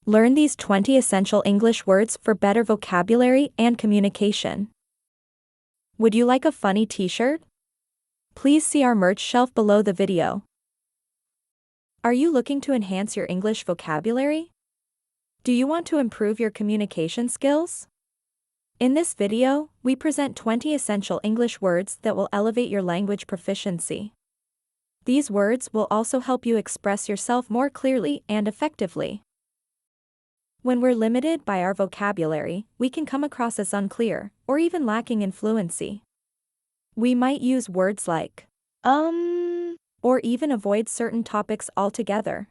Learn these 20 essential English words for better vocabulary and communication. Would you like a funny t-shirt? Please see our merch shelf below the video. Are you looking to enhance your English vocabulary? Do you want to improve your communication skills? In this video, we present 20 essential English words that will elevate your language proficiency. These words will also help you express yourself more clearly and effectively. When we're limited by our vocabulary, we can come across as unclear, or even lacking in fluency. We might use words like, or even avoid certain topics altogether.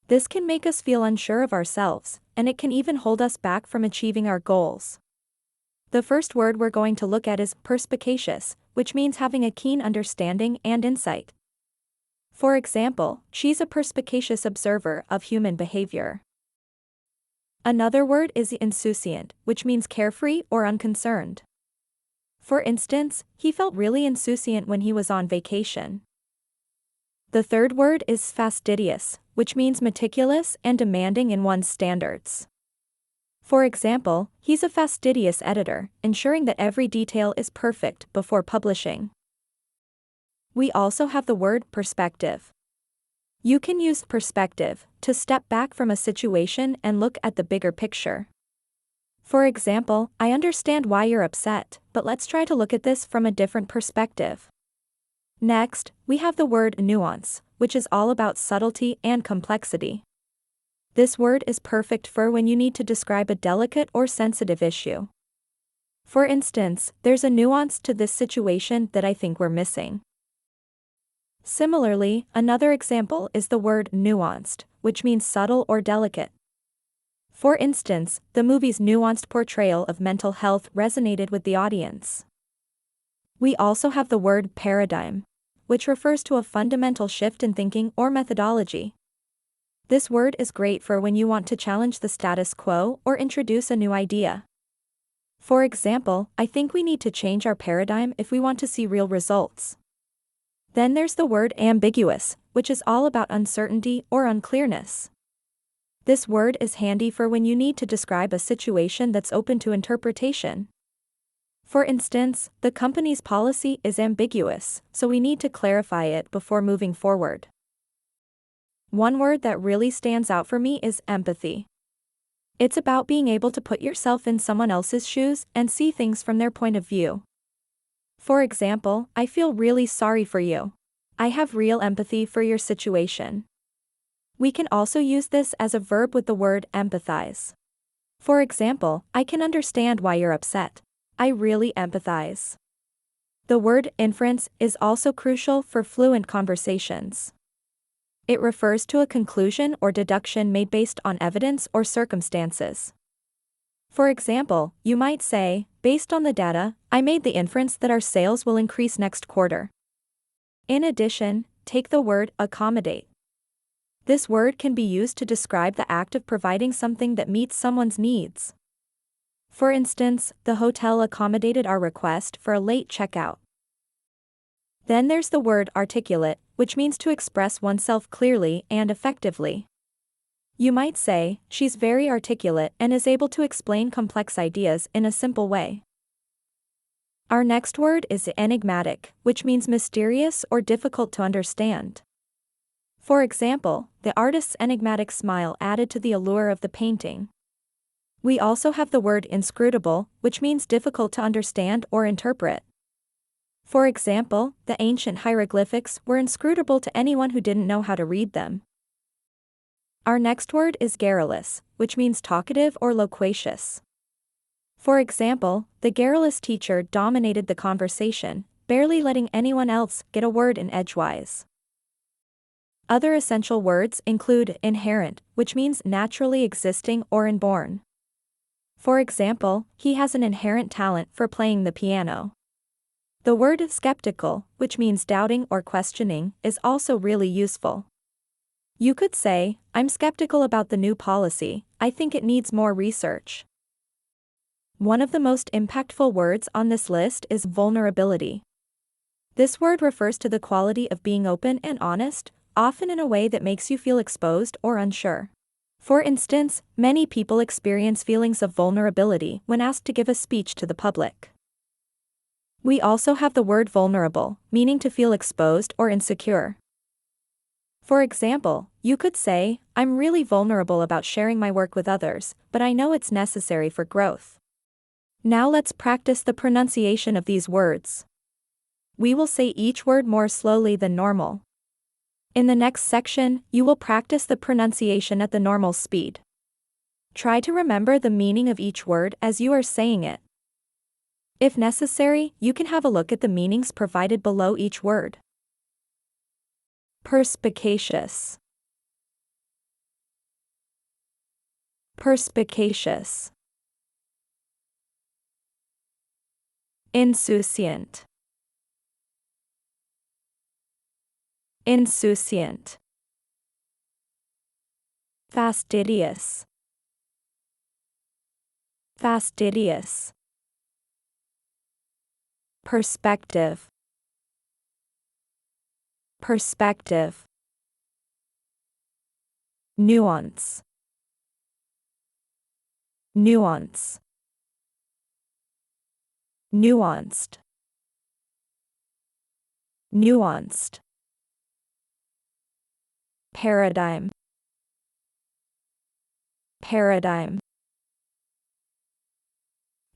This can make us feel unsure of ourselves, and it can even hold us back from achieving our goals. The first word we're going to look at is perspicacious, which means having a keen understanding and insight. For example, she's a perspicacious observer of human behavior. Another word is insouciant, which means carefree or unconcerned. For instance, he felt really insouciant when he was on vacation. The third word is fastidious, which means meticulous and demanding in one's standards. For example, he's a fastidious editor, ensuring that every detail is perfect before publishing. We also have the word perspective. You can use perspective to step back from a situation and look at the bigger picture. For example, I understand why you're upset, but let's try to look at this from a different perspective. Next, we have the word nuance, which is all about subtlety and complexity. This word is perfect for when you need to describe a delicate or sensitive issue. For instance, there's a nuance to this situation that I think we're missing. Similarly, another example is the word nuanced, which means subtle or delicate. For instance, the movie's nuanced portrayal of mental health resonated with the audience. We also have the word paradigm, which refers to a fundamental shift in thinking or methodology. This word is great for when you want to challenge the status quo or introduce a new idea. For example, I think we need to change our paradigm if we want to see real results. Then there's the word ambiguous, which is all about uncertainty or unclearness. This word is handy for when you need to describe a situation that's open to interpretation. For instance, the company's policy is ambiguous, so we need to clarify it before moving forward. One word that really stands out for me is empathy. It's about being able to put yourself in someone else's shoes and see things from their point of view. For example, I feel really sorry for you. I have real empathy for your situation. We can also use this as a verb with the word empathize. For example, I can understand why you're upset. I really empathize. The word inference is also crucial for fluent conversations. It refers to a conclusion or deduction made based on evidence or circumstances. For example, you might say, based on the data, I made the inference that our sales will increase next quarter. In addition, take the word accommodate. This word can be used to describe the act of providing something that meets someone's needs. For instance, the hotel accommodated our request for a late checkout. Then there's the word articulate, which means to express oneself clearly and effectively. You might say, she's very articulate and is able to explain complex ideas in a simple way. Our next word is enigmatic, which means mysterious or difficult to understand. For example, the artist's enigmatic smile added to the allure of the painting. We also have the word inscrutable, which means difficult to understand or interpret. For example, the ancient hieroglyphics were inscrutable to anyone who didn't know how to read them. Our next word is garrulous, which means talkative or loquacious. For example, the garrulous teacher dominated the conversation, barely letting anyone else get a word in edgewise. Other essential words include inherent, which means naturally existing or inborn. For example, he has an inherent talent for playing the piano. The word skeptical, which means doubting or questioning, is also really useful. You could say, I'm skeptical about the new policy, I think it needs more research. One of the most impactful words on this list is vulnerability. This word refers to the quality of being open and honest, often in a way that makes you feel exposed or unsure. For instance, many people experience feelings of vulnerability when asked to give a speech to the public. We also have the word vulnerable, meaning to feel exposed or insecure. For example, you could say, "I'm really vulnerable about sharing my work with others, but I know it's necessary for growth." Now let's practice the pronunciation of these words. We will say each word more slowly than normal. In the next section, you will practice the pronunciation at the normal speed. Try to remember the meaning of each word as you are saying it. If necessary, you can have a look at the meanings provided below each word. Perspicacious. Perspicacious. Insouciant. Insouciant. Fastidious. Fastidious. Perspective. Perspective. Nuance. Nuance. Nuanced. Nuanced. Paradigm. Paradigm.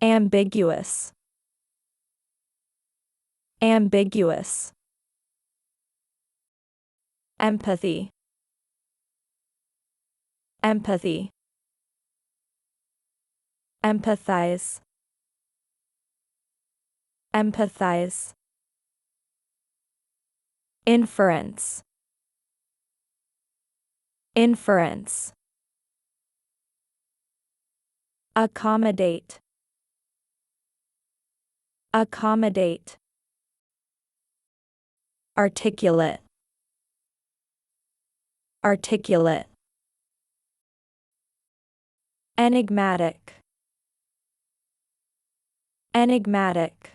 Ambiguous. Ambiguous. Empathy. Empathy. Empathize. Empathize. Inference. Inference. Accommodate. Accommodate. Articulate. Articulate. Enigmatic. Enigmatic.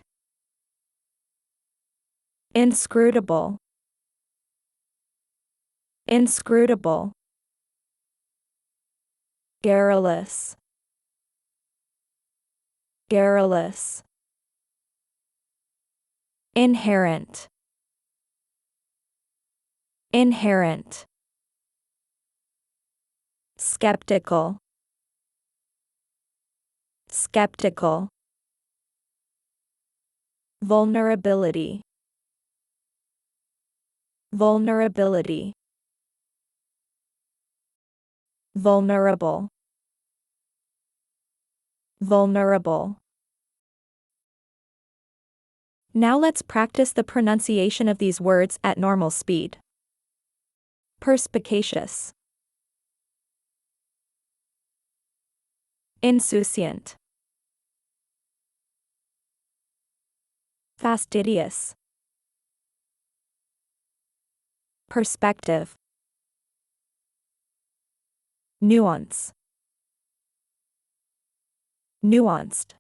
Inscrutable. Inscrutable. Garrulous. Garrulous. Inherent. Inherent. Skeptical. Skeptical. Vulnerability. Vulnerability. Vulnerable. Vulnerable. Now let's practice the pronunciation of these words at normal speed. Perspicacious. Insouciant. Fastidious. Perspective. Nuance. Nuanced.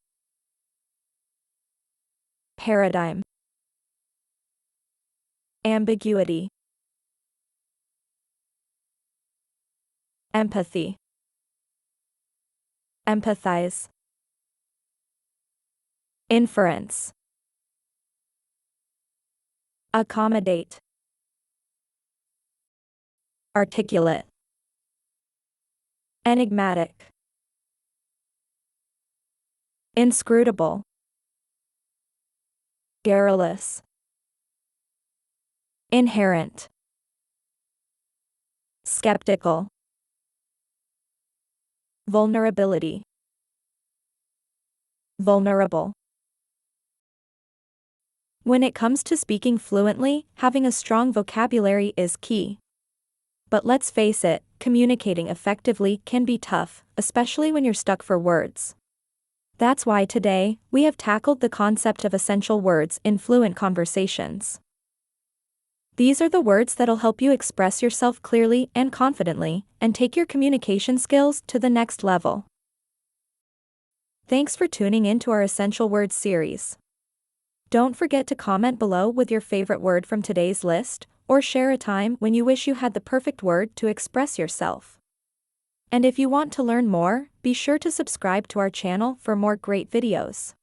Paradigm. Ambiguity. Empathy. Empathize. Inference. Accommodate. Articulate. Enigmatic. Inscrutable. Garrulous. Inherent. Skeptical. Vulnerability. Vulnerable. When it comes to speaking fluently, having a strong vocabulary is key. But let's face it, communicating effectively can be tough, especially when you're stuck for words. That's why today, we have tackled the concept of essential words in Fluent Conversations. These are the words that'll help you express yourself clearly and confidently, and take your communication skills to the next level. Thanks for tuning in to our Essential Words series. Don't forget to comment below with your favorite word from today's list, or share a time when you wish you had the perfect word to express yourself. And if you want to learn more, be sure to subscribe to our channel for more great videos.